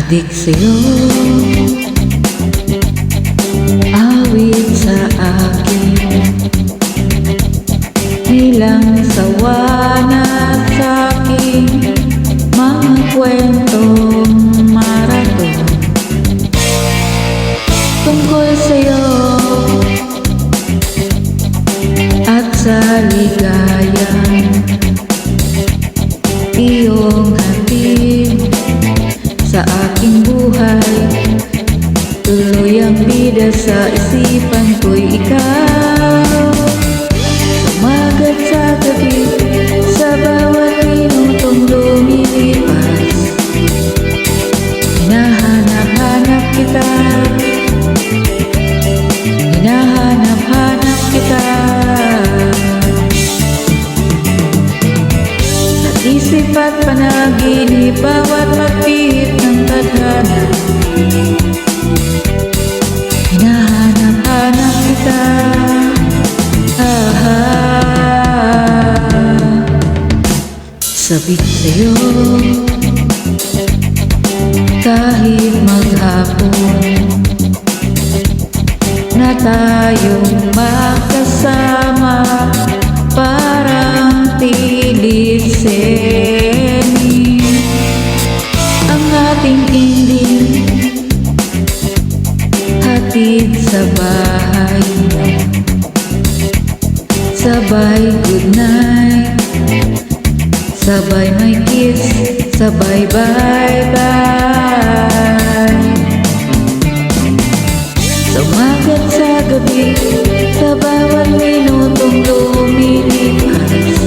Adik sa'yo, awit sa akin, nilang sawa na sa'king mga kwentong maraton tungkol sa'yo at sa ligayang iyong hatid sa aking buhay. Tuloy ang bida sa isipan ko'y ikaw, sumagat sa gabi, sa bawat minutong lumilipas. Hinahanap-hanap kita, hinahanap-hanap kita. Sa isip at panaginip, bawat magpihit ng tadhana, hinahanap-hanap kita. Sabik sa'yo kahit maghapon na tayong magkasama, parang tilidseni ang ating ending, hatid sa bahay, sabay good night, sabay may kiss, sabay bye-bye. Sumagat sa gabi, sa bawat minutong lumilipas.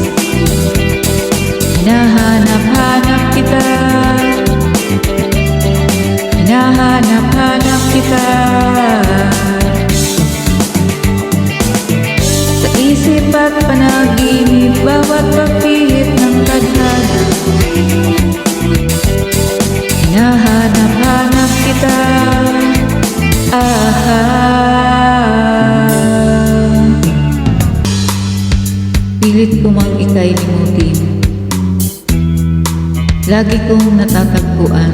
Hinahanap-hanap kita, hinahanap-hanap kita. Sa isip at panaginip, bawat pagpihit ng tadhana, hinahanap-hanap kita. Pilit ko mang ika'y limutin, lagi kong natatagpuan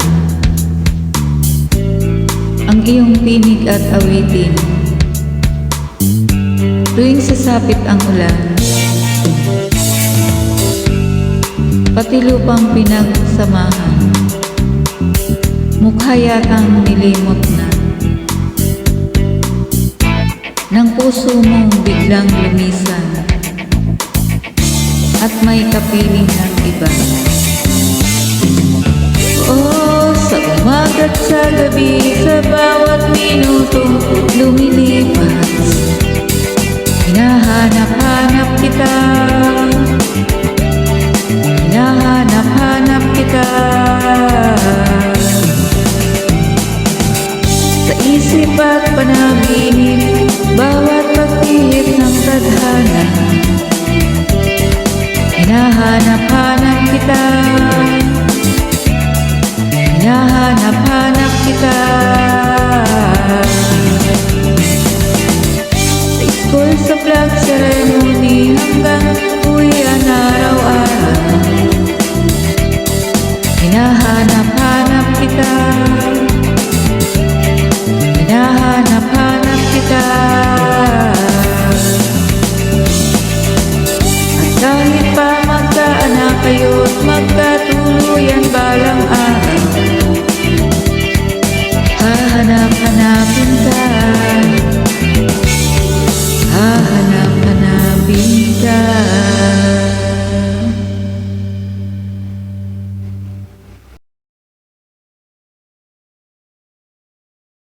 ang iyong tinig at awitin. Tuwing sasapit ang ulan, pati lupang pinagsamahan, mukha yatang nilimot na ng puso mong biglang lumisan, at may kapiling ng iba. Oh, sa umagat sa gabi, sa bawat minutong lumilipas, hinahanap-hanap kita, hinahanap-hanap kita. Sa isip at panaginip, bawat pagpihit ng tadhana, hinahanap-hanap kita, hinahanap-hanap kita. Sa school, sa flag ceremony, hanggang uwian araw-araw, hinahanap-hanap kita, hinahanap-hanap kita. At kahit pa magkaanak kayo't